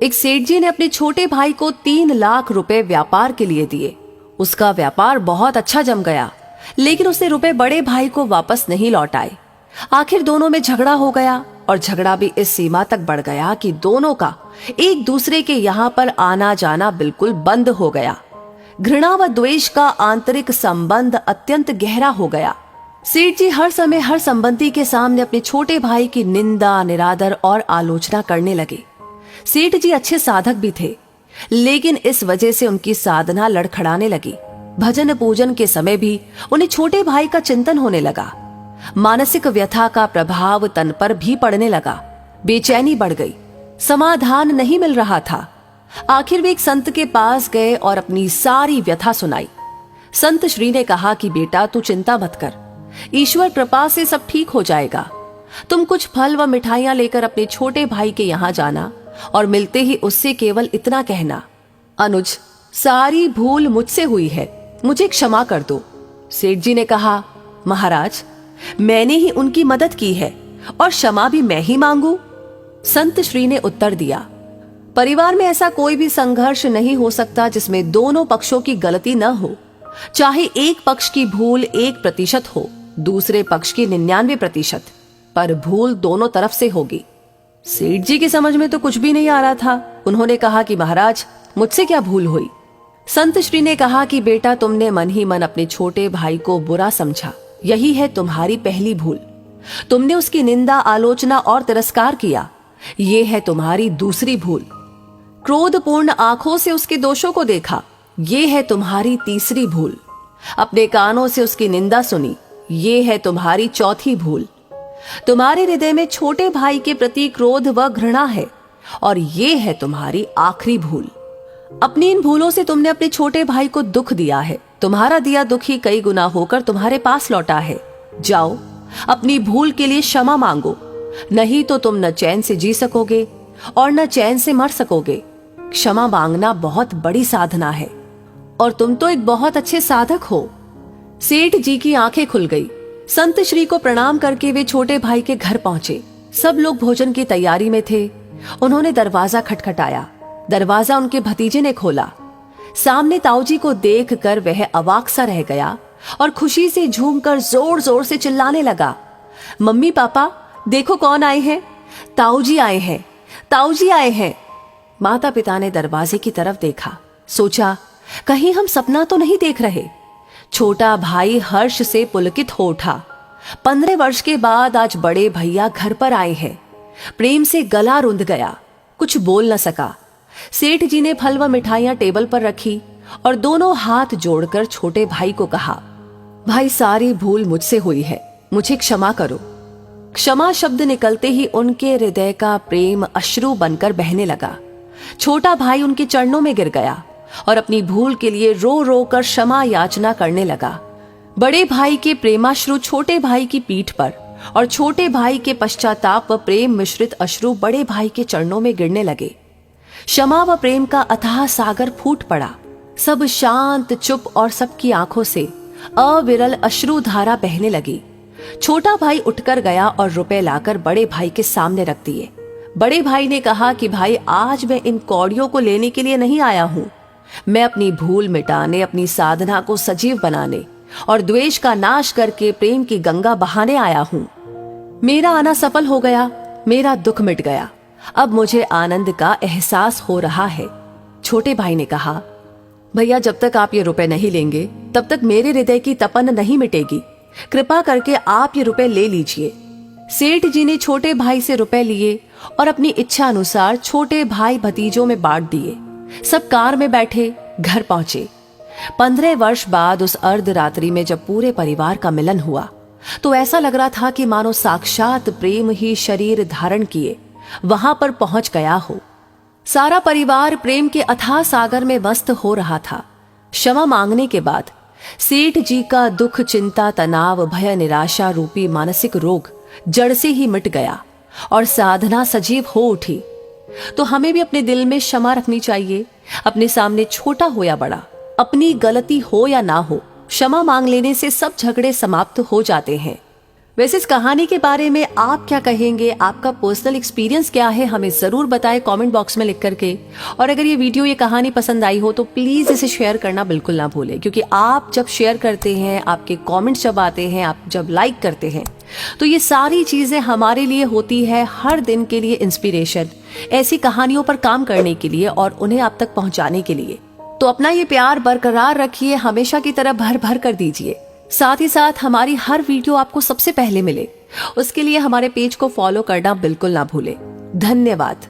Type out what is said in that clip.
एक सेठ जी ने अपने छोटे भाई को 3 लाख रुपए व्यापार के लिए दिए। उसका व्यापार बहुत अच्छा जम गया, लेकिन उसने रुपए बड़े भाई को वापस नहीं लौटाए। आखिर दोनों में झगड़ा हो गया और झगड़ा भी इस सीमा तक बढ़ गया कि दोनों का एक दूसरे के यहाँ पर आना जाना बिल्कुल बंद हो गया। घृणा व द्वेष का आंतरिक संबंध अत्यंत गहरा हो गया। सेठ जी हर समय हर संबंधी के सामने अपने छोटे भाई की निंदा, निरादर और आलोचना करने लगे। सेठ जी अच्छे साधक भी थे, लेकिन इस वजह से उनकी साधना लड़खड़ाने लगी। भजन पूजन के समय भी उन्हें छोटे भाई का चिंतन होने लगा। मानसिक व्यथा का प्रभाव तन पर भी पड़ने लगा। बेचैनी बढ़ गई, समाधान नहीं मिल रहा था। आखिर वे एक संत के पास गए और अपनी सारी व्यथा सुनाई। संत श्री ने कहा कि बेटा, तू चिंता मत कर, ईश्वर कृपा से सब ठीक हो जाएगा। तुम कुछ फल व मिठाइयां लेकर अपने छोटे भाई के यहाँ जाना और मिलते ही उससे केवल इतना कहना, अनुज, सारी भूल मुझसे हुई है, मुझे क्षमा कर दो। सेठ जी ने कहा, महाराज, मैंने ही उनकी मदद की है और क्षमा भी मैं ही मांगू? संत श्री ने उत्तर दिया, परिवार में ऐसा कोई भी संघर्ष नहीं हो सकता जिसमें दोनों पक्षों की गलती न हो। चाहे एक पक्ष की भूल 1% हो, दूसरे पक्ष की 99%, पर भूल दोनों तरफ से होगी। सेठ जी की समझ में तो कुछ भी नहीं आ रहा था। उन्होंने कहा कि महाराज, मुझसे क्या भूल हुई? संत श्री ने कहा कि बेटा, तुमने मन ही मन अपने छोटे भाई को बुरा समझा, यही है तुम्हारी पहली भूल। तुमने उसकी निंदा, आलोचना और तिरस्कार किया, ये है तुम्हारी दूसरी भूल। क्रोधपूर्ण आंखों से उसके दोषों को देखा, ये है तुम्हारी तीसरी भूल। अपने कानों से उसकी निंदा सुनी, ये है तुम्हारी चौथी भूल। तुम्हारे हृदय में छोटे भाई के प्रति क्रोध व घृणा है और ये है तुम्हारी आखिरी भूल। अपनी इन भूलों से तुमने अपने छोटे भाई को दुख दिया है। तुम्हारा दिया दुख ही कई गुना होकर तुम्हारे पास लौटा है। जाओ, अपनी भूल के लिए क्षमा मांगो, नहीं तो तुम न चैन से जी सकोगे और न चैन से मर सकोगे। क्षमा मांगना बहुत बड़ी साधना है और तुम तो एक बहुत अच्छे साधक हो। सेठ जी की आंखें खुल गई। संत श्री को प्रणाम करके वे छोटे भाई के घर पहुंचे। सब लोग भोजन की तैयारी में थे। उन्होंने दरवाजा खटखटाया। दरवाजा उनके भतीजे ने खोला। सामने ताऊजी को देखकर वह अवाक सा रह गया और खुशी से झूमकर जोर जोर से चिल्लाने लगा, मम्मी पापा, देखो कौन आए हैं, ताऊजी आए हैं, ताऊजी आए हैं। माता पिता ने दरवाजे की तरफ देखा, सोचा कहीं हम सपना तो नहीं देख रहे। छोटा भाई हर्ष से पुलकित हो उठा। 15 वर्ष के बाद आज बड़े भैया घर पर आए हैं। प्रेम से गला रुंध गया, कुछ बोल न सका। सेठ जी ने फल व मिठाइयां टेबल पर रखी और दोनों हाथ जोड़कर छोटे भाई को कहा, भाई, सारी भूल मुझसे हुई है, मुझे क्षमा करो। क्षमा शब्द निकलते ही उनके हृदय का प्रेम अश्रु बनकर बहने लगा। छोटा भाई उनके चरणों में गिर गया और अपनी भूल के लिए रो रो कर क्षमा याचना करने लगा। बड़े भाई के प्रेमाश्रु छोटे भाई की पीठ पर और छोटे भाई के पश्चाताप व प्रेम मिश्रित अश्रु बड़े भाई के चरणों में गिरने लगे। क्षमा व प्रेम का अथाह सागर फूट पड़ा। सब शांत, चुप और सबकी आंखों से अविरल अश्रु धारा बहने लगी। छोटा भाई उठकर गया और रुपए लाकर बड़े भाई के सामने रख दिए। बड़े भाई ने कहा कि भाई, आज मैं इन कौड़ियों को लेने के लिए नहीं आया हूं। मैं अपनी भूल मिटाने, अपनी साधना को सजीव बनाने और द्वेष का नाश करके प्रेम की गंगा बहाने आया हूं। मेरा आना सफल हो गया, मेरा दुख मिट गया। अब मुझे आनंद का एहसास हो रहा है। छोटे भाई ने कहा, भैया, जब तक आप ये रुपए नहीं लेंगे तब तक मेरे हृदय की तपन नहीं मिटेगी। कृपा करके आप ये रुपए ले लीजिए। सेठ जी ने छोटे भाई से रुपए लिए और अपनी इच्छा अनुसार छोटे भाई भतीजों में बांट दिए। सब कार में बैठे घर पहुंचे। 15 वर्ष बाद उस अर्धरात्रि में जब पूरे परिवार का मिलन हुआ तो ऐसा लग रहा था कि मानो साक्षात प्रेम ही शरीर धारण किए वहां पर पहुंच गया हो। सारा परिवार प्रेम के अथाह सागर में मस्त हो रहा था। क्षमा मांगने के बाद सेठ जी का दुख, चिंता, तनाव, भय, निराशा रूपी मानसिक रोग जड़ से ही मिट गया और साधना सजीव हो उठी। तो हमें भी अपने दिल में क्षमा रखनी चाहिए। अपने सामने छोटा हो या बड़ा, अपनी गलती हो या ना हो, क्षमा मांग लेने से सब झगड़े समाप्त हो जाते हैं। वैसे इस कहानी के बारे में आप क्या कहेंगे, आपका पर्सनल एक्सपीरियंस क्या है, हमें जरूर बताएं कमेंट बॉक्स में लिख करके। और अगर ये वीडियो, ये कहानी पसंद आई हो तो प्लीज इसे शेयर करना बिल्कुल ना भूलें, क्योंकि आप जब शेयर करते हैं, आपके कमेंट्स जब आते हैं, आप जब लाइक करते हैं, तो ये सारी चीजें हमारे लिए होती है हर दिन के लिए इंस्पिरेशन, ऐसी कहानियों पर काम करने के लिए और उन्हें आप तक पहुंचाने के लिए। तो अपना ये प्यार बरकरार रखिए, हमेशा की तरह भर भर कर दीजिए। साथ ही साथ हमारी हर वीडियो आपको सबसे पहले मिले, उसके लिए हमारे पेज को फॉलो करना बिल्कुल ना भूले। धन्यवाद।